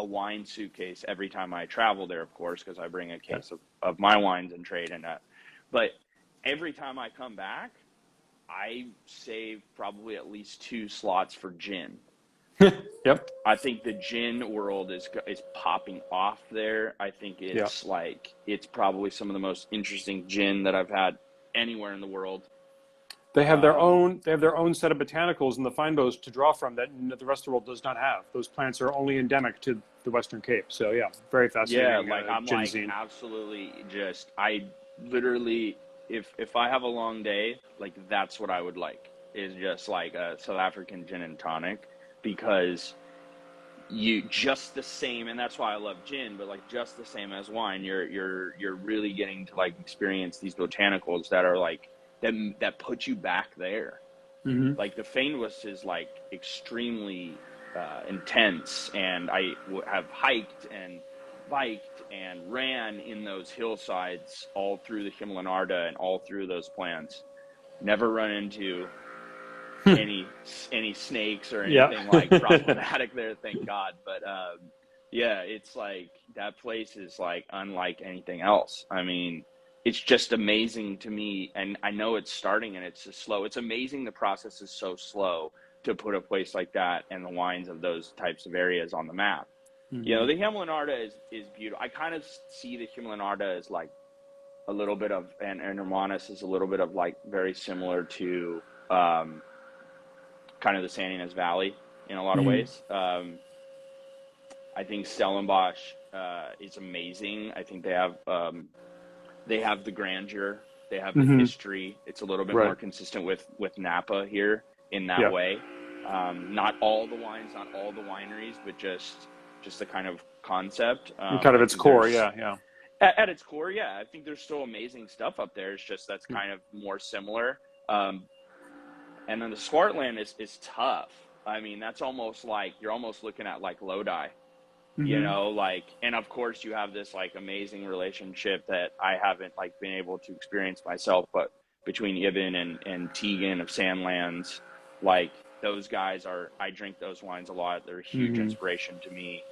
wine suitcase every time I travel there, of course, because I bring a case of my wines and trade and that. But every time I come back, I save probably at least 2 slots for gin. Yep. I think the gin world is popping off there. I think it's it's probably some of the most interesting gin that I've had anywhere in the world. They have their own set of botanicals in the findbows to draw from that the rest of the world does not have. Those plants are only endemic to the Western Cape. So very fascinating. Yeah, I'm gin scene. Absolutely I literally, if I have a long day, that's what I would like, is just a South African gin and tonic, because you just the same, and that's why I love gin, but just the same as wine, you're really getting to experience these botanicals that are that put you back there. Mm-hmm. The Fynbos is extremely intense, and I have hiked and biked and ran in those hillsides all through the Himmelanarda and all through those plants. Never run into any snakes or anything problematic there, thank God. But it's that place is unlike anything else. I mean, it's just amazing to me, and I know it's starting and it's just slow. It's amazing the process is so slow to put a place like that and the wines of those types of areas on the map. Mm-hmm. The Himmelanarda is beautiful. I kind of see the Himmelanarda as a little bit of, and Hermanus is a little bit of very similar to kind of the San Ynez Valley in a lot of ways. I think Stellenbosch is amazing. I think they have the grandeur, they have the history. It's a little bit more consistent with Napa here in that way. Not all the wines, not all the wineries, but just the kind of concept. Kind of its core, yeah. At its core, yeah, I think there's still amazing stuff up there. It's just that's kind of more similar. Um, and then the Swartland is tough. I mean, that's almost like you're almost looking at like Lodi, you Mm-hmm. know, like, and of course you have this like amazing relationship that I haven't like been able to experience myself, but between Ibn and Tegan of Sandlands, like those guys are, I drink those wines a lot. They're a huge Mm-hmm. inspiration to me.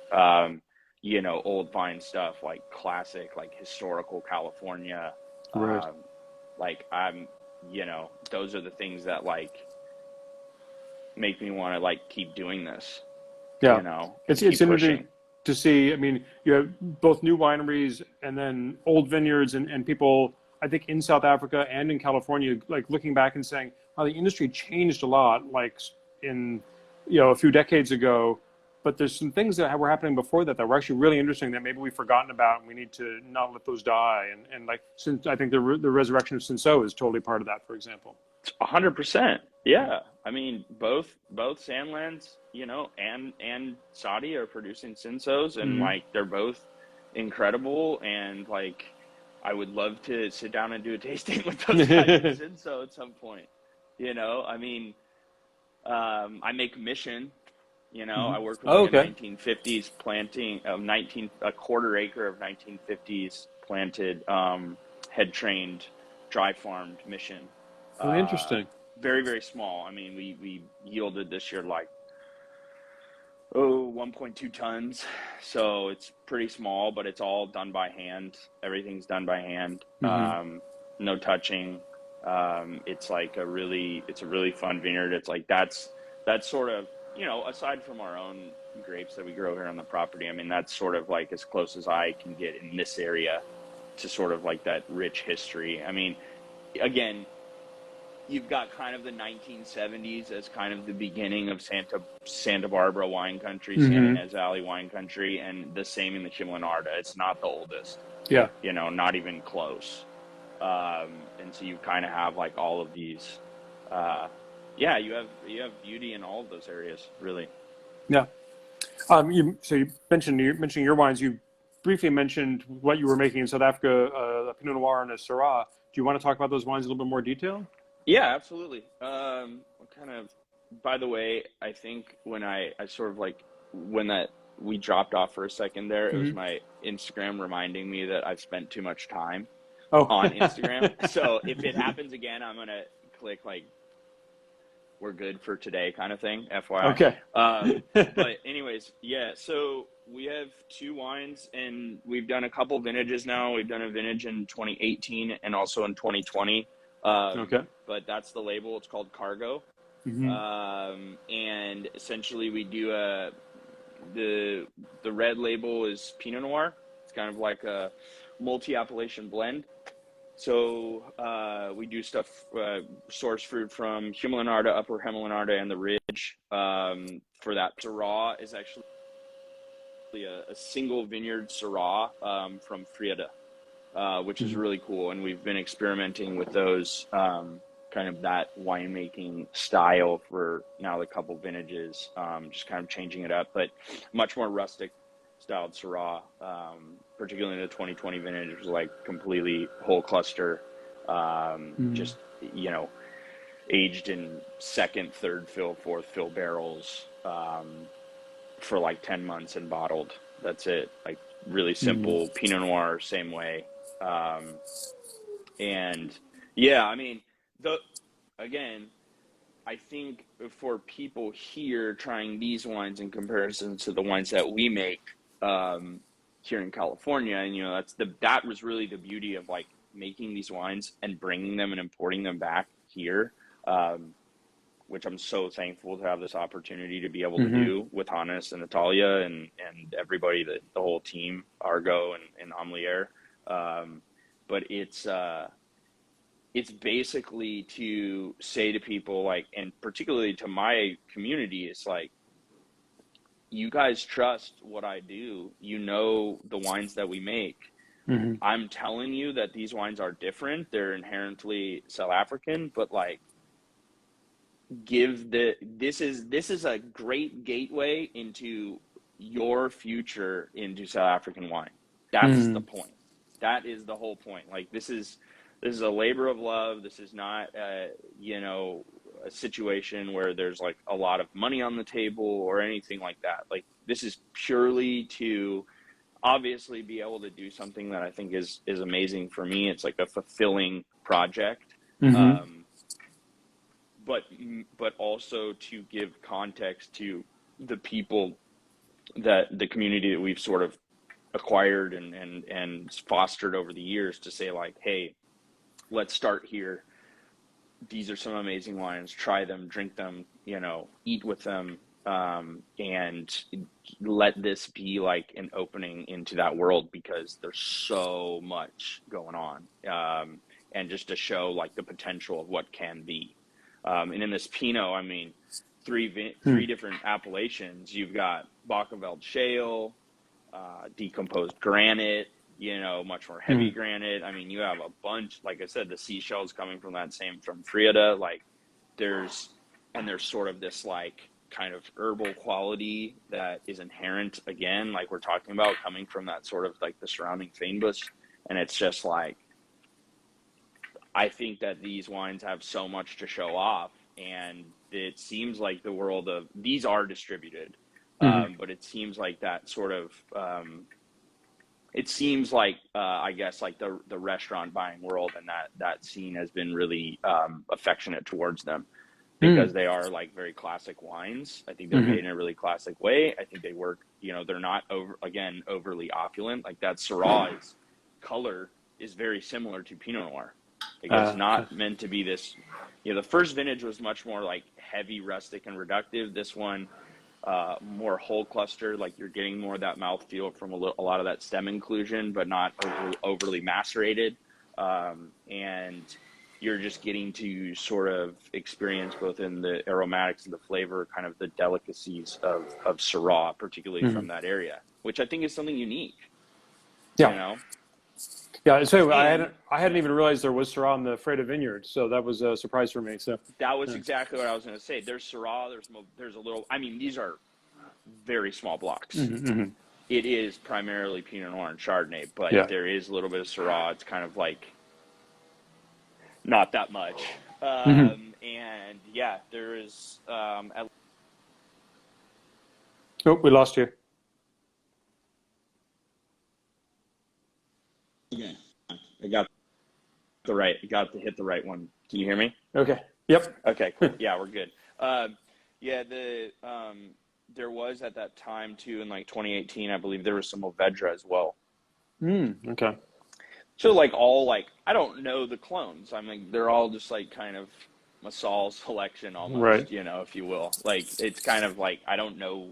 You know, old vine stuff, like classic, like historical California. Right. Um, like I'm, you know, those are the things that like make me want to like keep doing this, Yeah, you know, and it's keep interesting pushing. to see. I mean, you have both new wineries and then old vineyards, and people, I think, in South Africa and in California, like looking back and saying, "How the industry changed a lot." Like in, a few decades ago, but there's some things that were happening before that were actually really interesting that maybe we've forgotten about, and we need to not let those die. And like, since I think the resurrection of Cinsault is totally part of that, for example. 100%. Yeah. Yeah. I mean, both Sandlands, you know, and Saudi are producing Cinsos, and Mm-hmm. like they're both incredible. And like, I would love to sit down and do a tasting with those guys of Cinso at some point. You know, I mean, I make Mission. You know, Mm-hmm. I worked with Oh, like a okay. 1950s planting of 19 a quarter acre of 1950s planted, head trained, dry farmed Mission. Really Uh, interesting. very, very small. I mean, we yielded this year like 1.2 tons. So it's pretty small, but it's all done by hand. Everything's done by hand. Mm-hmm. No touching. It's a really fun vineyard. It's like that's sort of, you know, aside from our own grapes that we grow here on the property, I mean, that's sort of like as close as I can get in this area to sort of like that rich history. I mean, again, you've got kind of the 1970s as kind of the beginning of Santa Barbara wine country, San Mm-hmm. Ynez Valley wine country, and the same in the Kimlanarda. It's not the oldest, Yeah. you know, not even close. And so you kind of have like all of these. Uh, yeah, you have beauty in all of those areas, really. Yeah. You mentioning your wines. You briefly mentioned what you were making in South Africa, a Pinot Noir and a Syrah. Do you want to talk about those wines in a little bit more detail? Yeah, absolutely. Kind of, by the way, I think I sort of like when that we dropped off for a second there, it was Hmm. my Instagram reminding me that I've spent too much time Oh. on Instagram. So if it happens again, I'm gonna click like we're good for today kind of thing, Okay. FYI. But anyways, yeah, so we have two wines and we've done a couple vintages now. We've done a vintage in 2018 and also in 2020. Okay. But that's the label. It's called Cargo. Hmm. And essentially we do the red label is Pinot Noir. It's kind of like a multi-appellation blend. So we do stuff, source fruit from Humalinarda, Upper Hemelinarda, and the Ridge. For that, Syrah is actually a single vineyard Syrah from Frieda, which is Hmm. really cool. And we've been experimenting with those, kind of that winemaking style for now a couple vintages, just kind of changing it up, but much more rustic styled Syrah, particularly in the 2020 vintage, it was like completely whole cluster, Hmm. just, you know, aged in second, third fill, fourth fill barrels, for like 10 months and bottled. That's it. Like really Hmm. simple Pinot Noir, same way. Um, and yeah, I mean, the again, I think for people here trying these wines in comparison to the wines that we make, um, here in California, and you know, that was really the beauty of like making these wines and bringing them and importing them back here, um, which I'm so thankful to have this opportunity to be able to Hmm. do with Hannes and Natalia and everybody, the whole team, Argo and Amlier. Um, but it's basically to say to people like, and particularly to my community, it's like, you guys trust what I do. You know the wines that we make. Hmm. I'm telling you that these wines are different. They're inherently South African, but like this is a great gateway into your future into South African wine. That's the Hmm. point. That is the whole point. Like this is a labor of love. This is not you know, a situation where there's like a lot of money on the table or anything like that. Like this is purely to obviously be able to do something that I think is amazing for me. It's like a fulfilling project. Mm-hmm. But also to give context to the people, that the community that we've sort of acquired and fostered over the years, to say like, hey, let's start here. These are some amazing wines. Try them, drink them, you know, eat with them, and let this be like an opening into that world, because there's so much going on, and just to show like the potential of what can be. And in this Pinot, I mean, three different appellations. You've got Bachenfeld shale, decomposed granite, you know, much more heavy granite. I mean, you have a bunch, like I said, the seashells coming from that same, from Frieda, like there's sort of this like kind of herbal quality that is inherent, again, like we're talking about, coming from that sort of like the surrounding feinbush. And it's just like, I think that these wines have so much to show off, and it seems like the world of these are distributed, but it seems like that sort of, it seems like I guess like the restaurant buying world and that scene has been really affectionate towards them, because they are like very classic wines. I think they're made in a really classic way. I think they work, you know, they're not overly opulent. Like that Syrah's color is very similar to Pinot Noir. Like it's not meant to be this, you know, the first vintage was much more like heavy, rustic, and reductive. This one, more whole cluster, like you're getting more of that mouthfeel from a lot of that stem inclusion, but not overly macerated. And you're just getting to sort of experience, both in the aromatics and the flavor, kind of the delicacies of Syrah, particularly from that area, which I think is something unique. Yeah. You know? Yeah, so I hadn't even realized there was Syrah in the Freda vineyard, so that was a surprise for me. So that was exactly what I was going to say. There's Syrah, there's a little, I mean, these are very small blocks. It is primarily Pinot Noir and Chardonnay, but there is a little bit of Syrah. It's kind of like not that much. And yeah, there is oh, we lost you. Okay, I got to hit the right one. Can you hear me? Okay. Yep. Okay, cool. Yeah, we're good. Yeah, there was at that time too, in like 2018, I believe there was some Mourvedre as well. Okay. So like all like, I don't know the clones. I mean, they're all just like kind of Massal selection almost, right, you know, if you will. Like it's kind of like, I don't know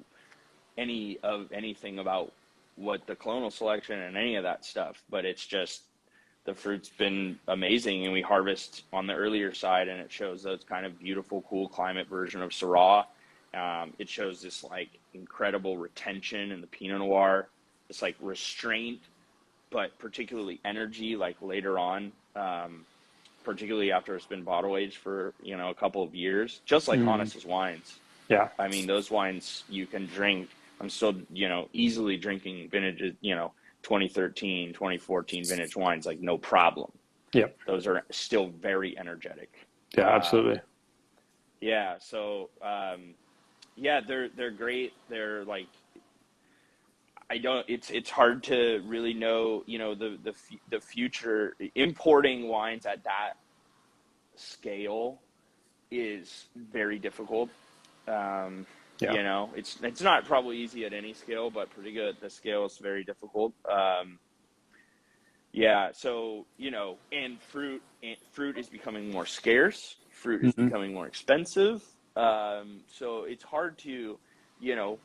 anything about what the clonal selection and any of that stuff, but it's just, the fruit's been amazing, and we harvest on the earlier side, and it shows those kind of beautiful, cool climate version of Syrah. It shows this like incredible retention in the Pinot Noir, this like restraint, but particularly energy, like later on, particularly after it's been bottle aged for, you know, a couple of years, just like Hannes's wines. Yeah. I mean, those wines you can drink. I'm still, you know, easily drinking vintages, you know, 2013, 2014 vintage wines, like no problem. Yeah. Those are still very energetic. Yeah, absolutely. Yeah. So, yeah, they're great. They're like, it's hard to really know, you know, the future. Importing wines at that scale is very difficult. You know, it's not probably easy at any scale, but pretty good at the scale. It's very difficult. Yeah. So, you know, and fruit is becoming more scarce. Fruit is becoming more expensive. So it's hard to, you know,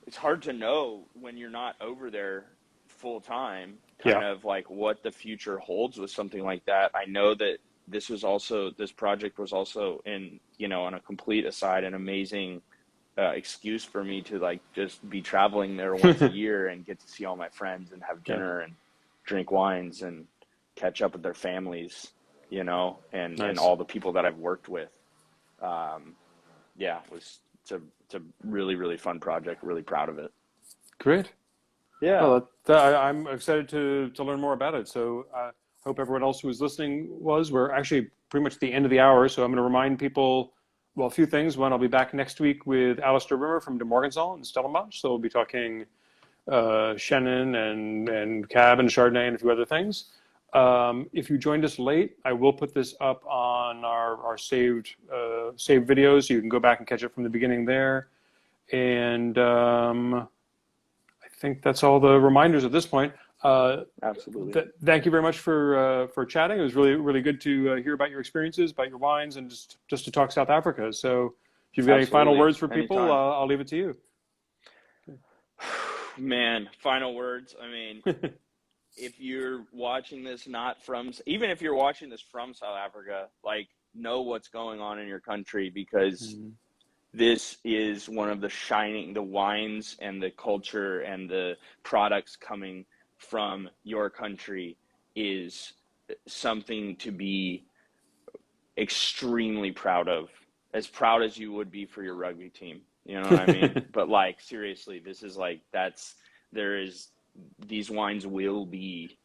it's hard to know when you're not over there full time, kind of like what the future holds with something like that. I know that this project was also, in, you know, on a complete aside, an amazing excuse for me to like just be traveling there once a year and get to see all my friends and have dinner and drink wines and catch up with their families, you know, and all the people that I've worked with. Yeah, it's a really, really fun project. Really proud of it. Great. Yeah. Well, I'm excited to learn more about it. So I hope everyone else who was listening was. We're actually pretty much at the end of the hour, so I'm going to remind people, well, a few things. One, I'll be back next week with Alistair Rimmer from De Morgenthal in Stellenbosch. So we'll be talking Chenin and Cab and Chardonnay and a few other things. If you joined us late, I will put this up on our saved videos, so you can go back and catch it from the beginning there. And I think that's all the reminders at this point. Absolutely. Thank you very much for chatting. It was really good to hear about your experiences, about your wines, and just to talk South Africa. So if you've got any final words for people, Anytime. I'll leave it to you. Man, final words. I mean, if you're watching this even if you're watching this from South Africa, like, know what's going on in your country, because this is one of the wines and the culture and the products coming from your country is something to be extremely proud of, as proud as you would be for your rugby team. You know what I mean? But like, seriously, this is like, these wines will be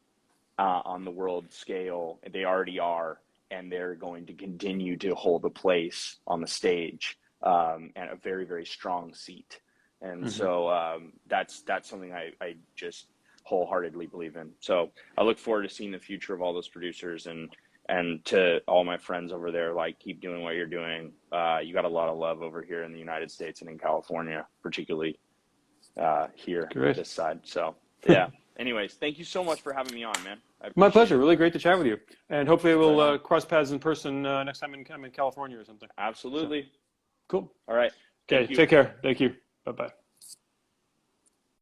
on the world scale. They already are, and they're going to continue to hold a place on the stage, and a very, very strong seat. And so that's something I just wholeheartedly believe in. So I look forward to seeing the future of all those producers, and to all my friends over there, like, keep doing what you're doing. You got a lot of love over here in the United States and in California, particularly here this side. So yeah. Anyways, thank you so much for having me on, man. My pleasure. Really great to chat with you. And hopefully we'll cross paths in person next time I'm in California or something. Absolutely. So, cool. All right. Okay. Take care. Thank you. Bye-bye.